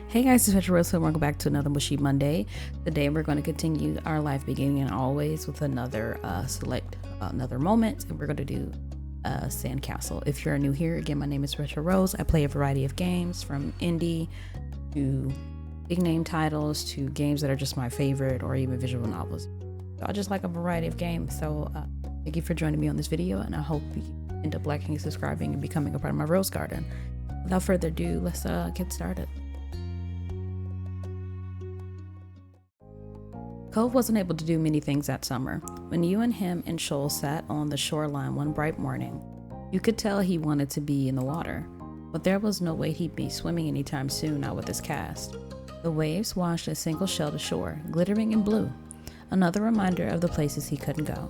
Hey guys, it's Petra Rose and welcome back to another Mushy Monday. Today we're going to continue our life beginning and always with another another moment, and we're going to do Sandcastle. If you're new here, again, my name is Petra Rose. I play a variety of games from indie to big name titles to games that are just my favorite or even visual novels. So I just like a variety of games. So thank you for joining me on this video, and I hope you end up liking, subscribing, and becoming a part of my rose garden. Without further ado, let's get started. Cove wasn't able to do many things that summer. When you and him and Shoal sat on the shoreline one bright morning, you could tell he wanted to be in the water, but there was no way he'd be swimming anytime soon, not with his cast. The waves washed a single shell to shore, glittering in blue, another reminder of the places he couldn't go.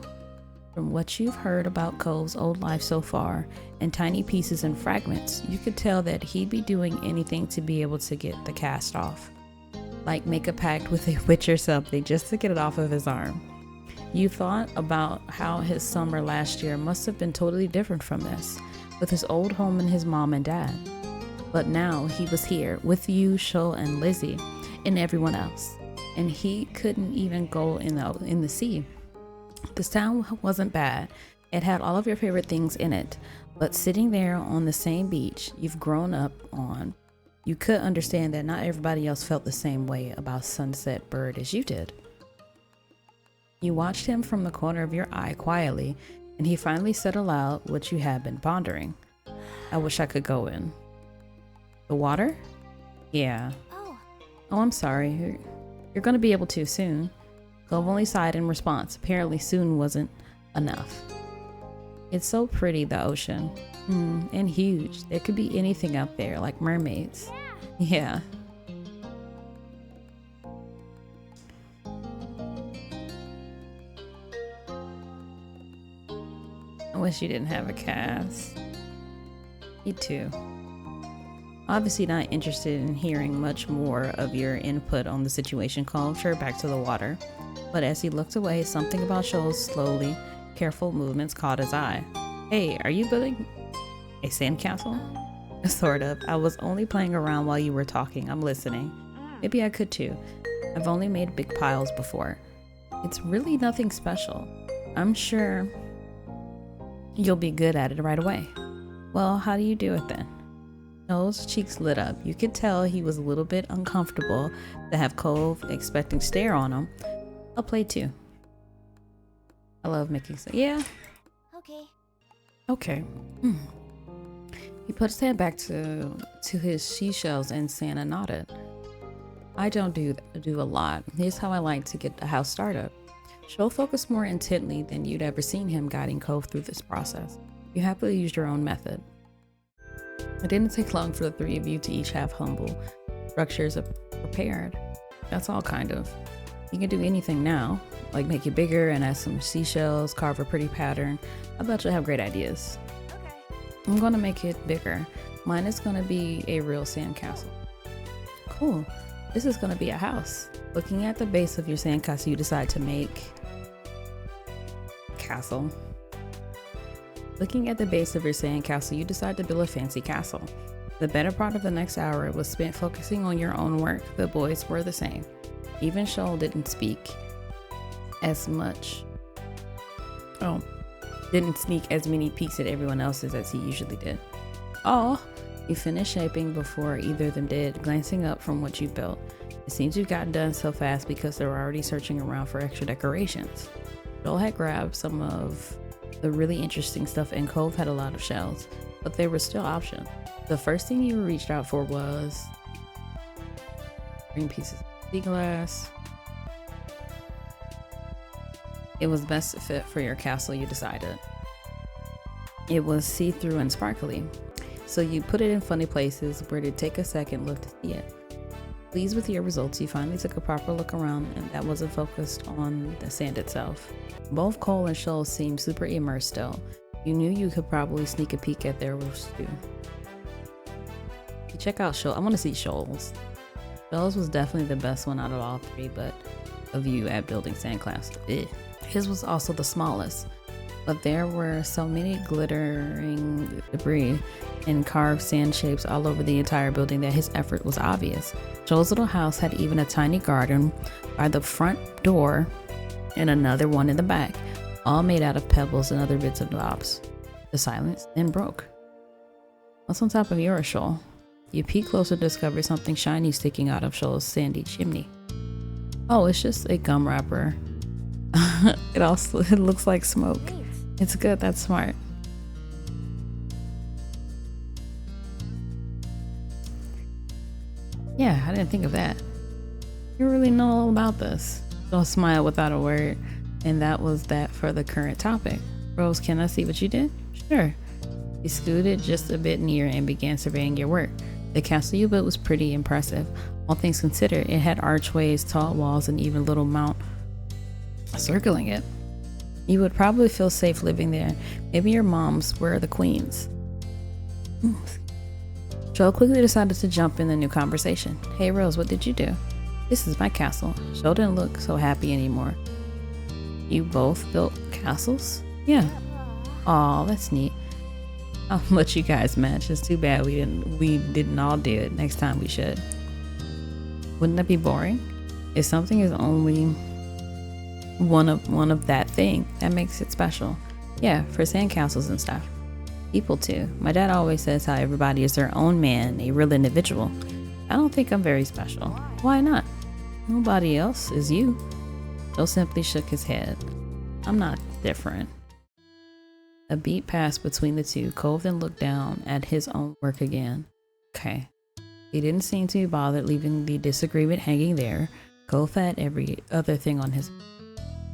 From what you've heard about Cove's old life so far, in tiny pieces and fragments, you could tell that he'd be doing anything to be able to get the cast off. Like make a pact with a witch or something just to get it off of his arm. You thought about how his summer last year must have been totally different from this, with his old home and his mom and dad. But now he was here with you, Shoal, and Lizzie, and everyone else, and he couldn't even go in the sea. This town wasn't bad. It had all of your favorite things in it, but sitting there on the same beach you've grown up on, you could understand that not everybody else felt the same way about Sunset Bird as you did. You watched him from the corner of your eye quietly, and he finally said aloud what you had been pondering. I wish I could go in. The water? Yeah. Oh, I'm sorry. You're going to be able to soon. Cove only sighed in response. Apparently soon wasn't enough. It's so pretty, the ocean. And huge. There could be anything out there, like mermaids. Yeah. I wish you didn't have a cast. Me too. Obviously not interested in hearing much more of your input on the situation. Cove turned back to the water, but as he looked away, something about Shoal's slowly, careful movements caught his eye. Hey, are you building a sandcastle? Sort of. I was only playing around while you were talking. I'm listening. Maybe I could too. I've only made big piles before. It's really nothing special. I'm sure you'll be good at it right away. Well, how do you do it then? Shoal's cheeks lit up. You could tell he was a little bit uncomfortable to have Cove expecting stare on him. I'll play too. I love making stuff. Yeah. Okay. He put his hand back to his seashells, and Santa nodded. I don't do a lot. Here's how I like to get the house started. Shoal focused more intently than you'd ever seen him guiding Cove through this process. You happily used your own method. It didn't take long for the three of you to each have humble structures prepared. That's all kind of. You can do anything now, like make it bigger and add some seashells, carve a pretty pattern. I bet you'll have great ideas. I'm going to make it bigger. Mine is going to be a real sandcastle. Cool. This is going to be a house. Looking at the base of your sandcastle, you decide to make castle. Looking at the base of your sandcastle, you decide to build a fancy castle. The better part of the next hour was spent focusing on your own work. The boys were the same. Even Shoal didn't speak as much. Didn't sneak as many peeks at everyone else's as he usually did. Oh, you finished shaping before either of them did, glancing up from what you built. It seems you've gotten done so fast because they were already searching around for extra decorations. Shoal had grabbed some of the really interesting stuff, and Cove had a lot of shells, but they were still options. The first thing you reached out for was green pieces of sea glass. It was best to fit for your castle, you decided. It was see-through and sparkly, so you put it in funny places where it'd take a second look to see it. Pleased with your results, you finally took a proper look around, and that wasn't focused on the sand itself. Both Cole and Shoal seemed super immersed still. You knew you could probably sneak a peek at their roofs too. You check out Shoal. I want to see Shoal's. Shoal's was definitely the best one out of all three, but of you at building sandcastle. His was also the smallest. but there were so many glittering debris and carved sand shapes all over the entire building that his effort was obvious. Joel's little house had even a tiny garden by the front door and another one in the back, all made out of pebbles and other bits of knobs. The silence then broke. What's on top of yours, Shoal? You peek closer to discover something shiny sticking out of Shoal's sandy chimney. Oh, it's just a gum wrapper. It looks like smoke. It's good, that's smart. Yeah, I didn't think of that. You really know all about this. Shoal smiled without a word, and that was that for the current topic. Rose, can I see what you did? Sure. He scooted just a bit near and began surveying your work. The castle you built was pretty impressive. All things considered, it had archways, tall walls, and even a little mount circling it. You would probably feel safe living there. Maybe your moms were the queens. Joel quickly decided to jump in the new conversation. Hey Rose, what did you do? This is my castle. Joel didn't look so happy anymore. You both built castles? Yeah. Aw, that's neat. How much you guys match. It's too bad we didn't all do it. Next time we should. Wouldn't that be boring? If something is only one of that thing, that makes it special. Yeah, for sandcastles and stuff. People too. My dad always says how everybody is their own man, a real individual. I don't think I'm very special. Why not? Nobody else is you. Joe simply shook his head. I'm not different. A beat passed between the two. Cove then looked down at his own work again. Okay. He didn't seem to be bothered leaving the disagreement hanging there. Cove had every other thing on his.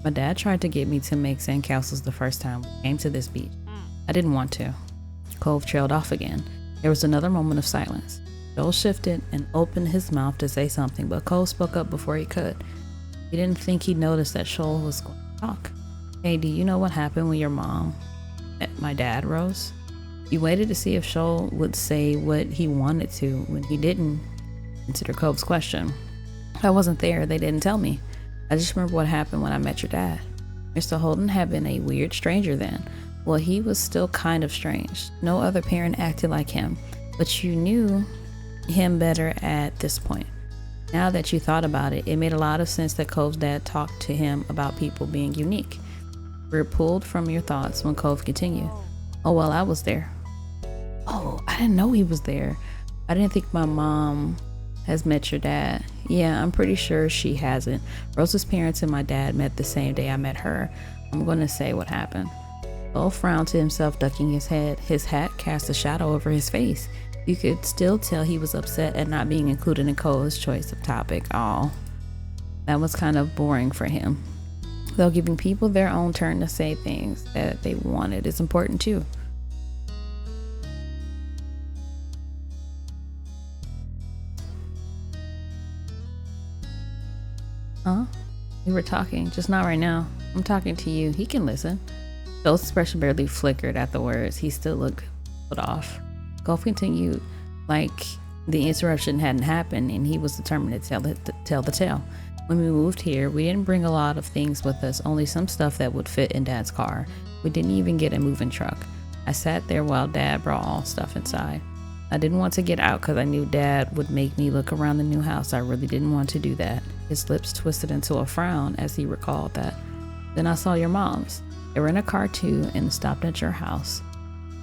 My dad tried to get me to make sandcastles the first time we came to this beach. I didn't want to. Cove trailed off again. There was another moment of silence. Joel shifted and opened his mouth to say something, but Cove spoke up before he could. He didn't think he'd noticed that Joel was going to talk. Hey, do you know what happened when your mom met my dad, Rose? You waited to see if Joel would say what he wanted to. When he didn't, consider Cove's question. I wasn't there. They didn't tell me. I just remember what happened when I met your dad. Mr. Holden had been a weird stranger then. Well, he was still kind of strange. No other parent acted like him, but you knew him better at this point. Now that you thought about it, it made a lot of sense that Cove's dad talked to him about people being unique. We were pulled from your thoughts when Cove continued. Oh, well, I was there. Oh, I didn't know he was there. I didn't think my mom has met your dad. Yeah, I'm pretty sure she hasn't. Rose's parents and my dad met the same day I met her. I'm going to say what happened. Cole frowned to himself, ducking his head. His hat cast a shadow over his face. You could still tell he was upset at not being included in Cole's choice of topic. Oh, that was kind of boring for him. Though giving people their own turn to say things that they wanted is important too. Huh? We were talking, just not right now. I'm talking to you. He can listen. Joel's expression barely flickered at the words. He still looked put off. Golf continued like the interruption hadn't happened, and he was determined to tell the tale. When we moved here, we didn't bring a lot of things with us, only some stuff that would fit in Dad's car. We didn't even get a moving truck. I sat there while Dad brought all stuff inside. I didn't want to get out because I knew Dad would make me look around the new house. I really didn't want to do that. His lips twisted into a frown as he recalled that. Then I saw your moms. They were in a car too and stopped at your house.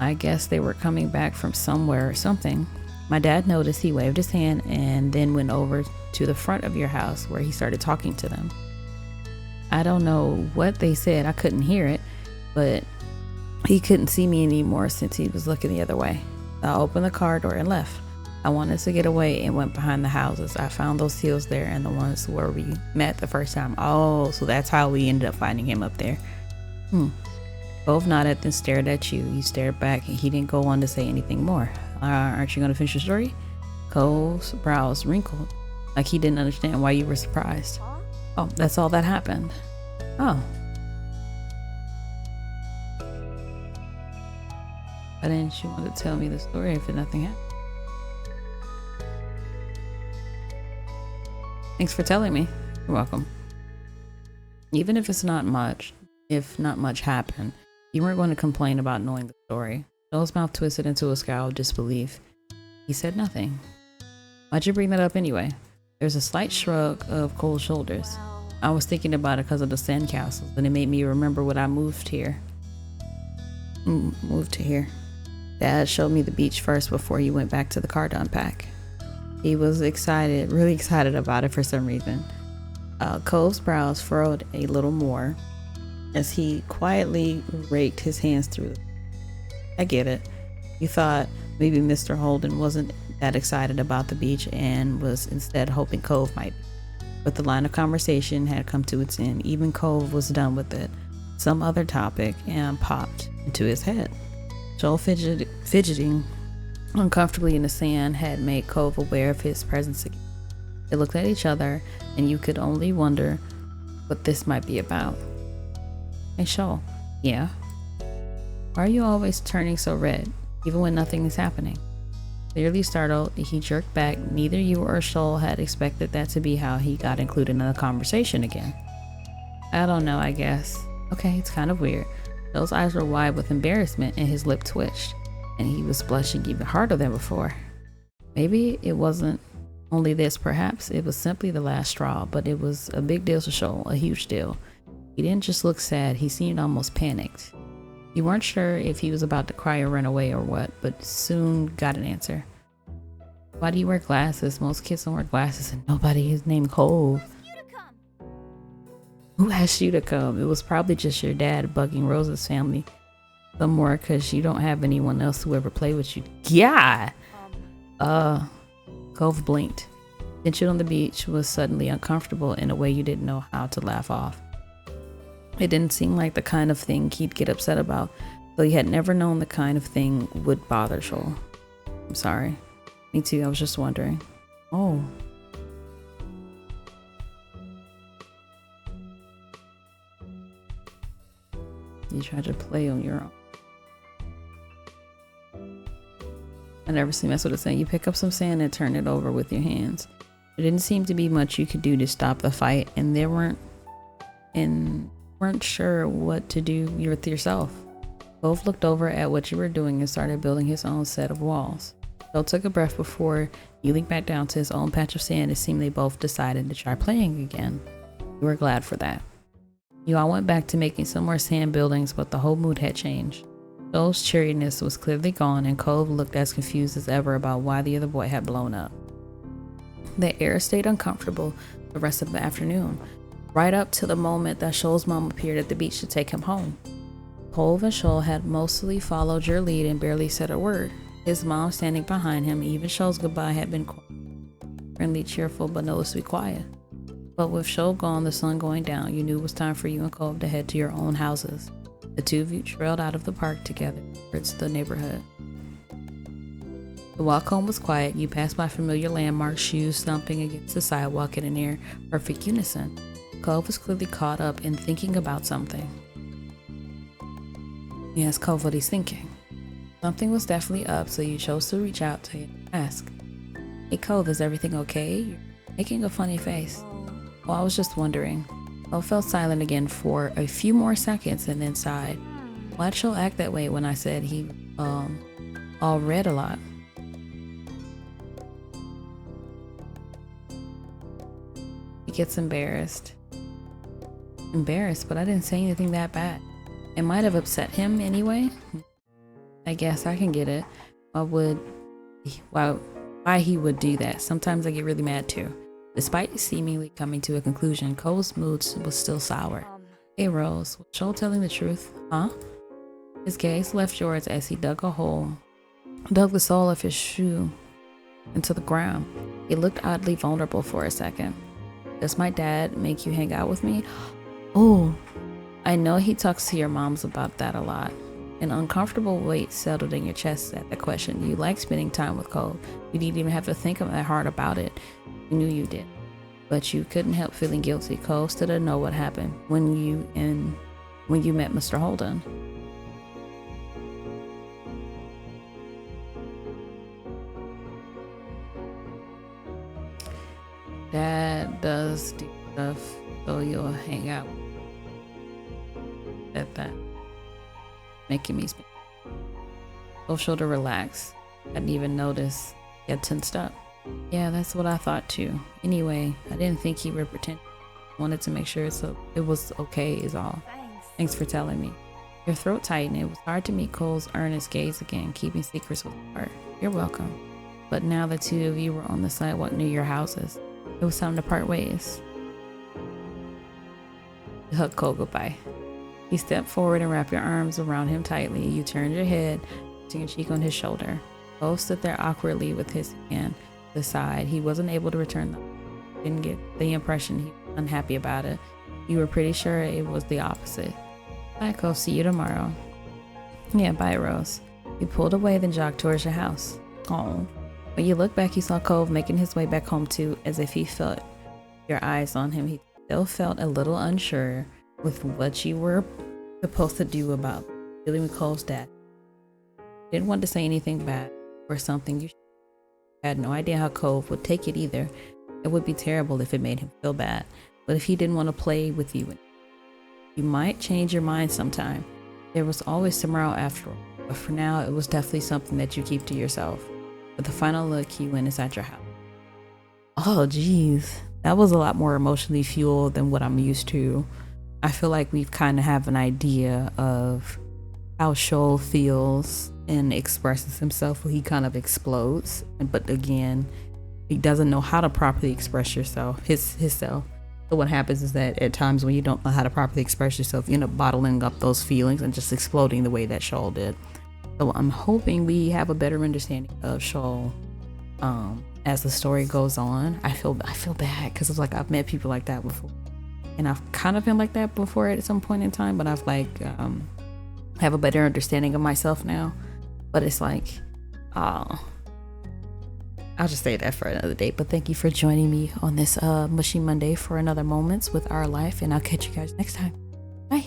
I guess they were coming back from somewhere or something. My dad noticed. He waved his hand and then went over to the front of your house where he started talking to them. I don't know what they said. I couldn't hear it, but he couldn't see me anymore since he was looking the other way. I opened the car door and left. I wanted to get away and went behind the houses. I found those hills there and the ones where we met the first time. Oh, so that's how we ended up finding him up there. Both nodded and stared at you. You stared back and he didn't go on to say anything more. Aren't you going to finish your story? Cole's brows wrinkled, like he didn't understand why you were surprised. Oh, that's all that happened. Oh. Why didn't you want to tell me the story if nothing happened? Thanks for telling me. You're welcome. Even if not much happened, You weren't going to complain about knowing the story. Joel's mouth twisted into a scowl of disbelief. He said nothing. Why'd you bring that up anyway? There's a slight shrug of cold shoulders. I was thinking about it because of the Sandcastles, and it made me remember when I moved here. Moved to here. Dad showed me the beach first before he went back to the car to unpack. He was excited, really excited about it for some reason. Cove's brows furrowed a little more as he quietly raked his hands through. I get it. You thought maybe Mr. Holden wasn't that excited about the beach and was instead hoping Cove might be. But the line of conversation had come to its end. Even Cove was done with it. Some other topic and popped into his head. Joel fidgeting uncomfortably in the sand had made Cove aware of his presence again. They looked at each other, and you could only wonder what this might be about. Hey, Joel. Yeah? Why are you always turning so red, even when nothing is happening? Clearly startled, he jerked back. Neither you or Shoal had expected that to be how he got included in the conversation again. I don't know, I guess. Okay, it's kind of weird. Shoal's eyes were wide with embarrassment and his lip twitched, and he was blushing even harder than before. Maybe it wasn't only this, perhaps it was simply the last straw, but it was a big deal to Shoal, a huge deal. He didn't just look sad, he seemed almost panicked. You weren't sure if he was about to cry or run away or what, but soon got an answer. Why do you wear glasses? Most kids don't wear glasses and nobody is named Cove. Who asked you to come? It was probably just your dad bugging Rose's family some more because you don't have anyone else who ever play with you. Yeah! Cove blinked. Tension on the beach was suddenly uncomfortable in a way you didn't know how to laugh off. It didn't seem like the kind of thing he'd get upset about, though he had never known the kind of thing would bother Shoal. I'm sorry. Me too, I was just wondering. Oh. You tried to play on your own. I never see mess with a saying. You pick up some sand and turn it over with your hands. There didn't seem to be much you could do to stop the fight, and there weren't sure what to do with yourself. Both looked over at what you were doing and started building his own set of walls. Joel took a breath before kneeling back down to his own patch of sand. It seemed they both decided to try playing again. You were glad for that. You all went back to making some more sand buildings, but the whole mood had changed. Joel's cheeriness was clearly gone, and Cove looked as confused as ever about why the other boy had blown up. The air stayed uncomfortable the rest of the afternoon, right up to the moment that Shoal's mom appeared at the beach to take him home. Cove and Shoal had mostly followed your lead and barely said a word. His mom standing behind him. Even Shoal's goodbye had been friendly, cheerful, but noticeably quiet. But with Shoal gone, the sun going down, you knew it was time for you and Cove to head to your own houses. The two of you trailed out of the park together towards the neighborhood. The walk home was quiet. You passed by familiar landmarks, shoes thumping against the sidewalk in a near perfect unison. Cove was clearly caught up in thinking about something. You asked Cove what he's thinking. Something was definitely up, so you chose to reach out to him and ask. Hey Cove, is everything okay? You're making a funny face. Oh, I was just wondering. Cove fell silent again for a few more seconds and then sighed. Why'd Shoal act that way when I said he, all read a lot? He gets embarrassed. Embarrassed, but I didn't say anything that bad. It might have upset him anyway. I guess I can get it. Why he would do that. Sometimes I get really mad too. Despite seemingly coming to a conclusion, Cole's mood was still sour. Hey Rose, was Joel telling the truth? Huh? His gaze left yours as he dug the sole of his shoe into the ground. He looked oddly vulnerable for a second. Does my dad make you hang out with me? Oh, I know he talks to your moms about that a lot. An uncomfortable weight settled in your chest at that question. You like spending time with Cole. You didn't even have to think that hard about it. You knew you did. But you couldn't help feeling guilty. Cole still didn't know what happened when you met Mr. Holden. Dad does do stuff so you'll hang out at that. making me speak. Both shoulder relaxed. I didn't even notice he had tensed up. Yeah, that's what I thought too. Anyway, I didn't think he would pretend. Wanted to make sure it was okay is all. Thanks for telling me. Your throat tightened. It was hard to meet Cole's earnest gaze again. Keeping secrets was hard. You're welcome. But now the two of you were on the sidewalk near your houses. It was time to part ways. You hugged Cole goodbye. You stepped forward and wrapped your arms around him tightly. You turned your head, putting your cheek on his shoulder. Cole stood there awkwardly with his hand to the side. He wasn't able to return them. Didn't get the impression he was unhappy about it. You were pretty sure it was the opposite. Bye, Cole. See you tomorrow. Yeah, bye, Rose. You pulled away, then jogged towards your house. Oh. When you looked back, you saw Cove making his way back home too, as if he felt your eyes on him. He still felt a little unsure with what you were supposed to do about dealing with Cole's dad. Didn't want to say anything bad or something. You had no idea how Cove would take it either. It would be terrible if it made him feel bad. But if he didn't want to play with you, you might change your mind sometime. There was always tomorrow after all. But for now, it was definitely something that you keep to yourself. With the final look, he went inside your house. Oh, geez. That was a lot more emotionally fueled than what I'm used to. I feel like we've kind of have an idea of how Shoal feels and expresses himself when he kind of explodes. But again, he doesn't know how to properly express yourself, himself. So what happens is that at times when you don't know how to properly express yourself, you end up bottling up those feelings and just exploding the way that Shoal did. So I'm hoping we have a better understanding of Shoal as the story goes on. I feel bad because it's like I've met people like that before, and I've kind of been like that before at some point in time, but I've have a better understanding of myself now. But it's like, I'll just say that for another day. But thank you for joining me on this Mushy Monday for another Moments with Our Life, and I'll catch you guys next time. Bye.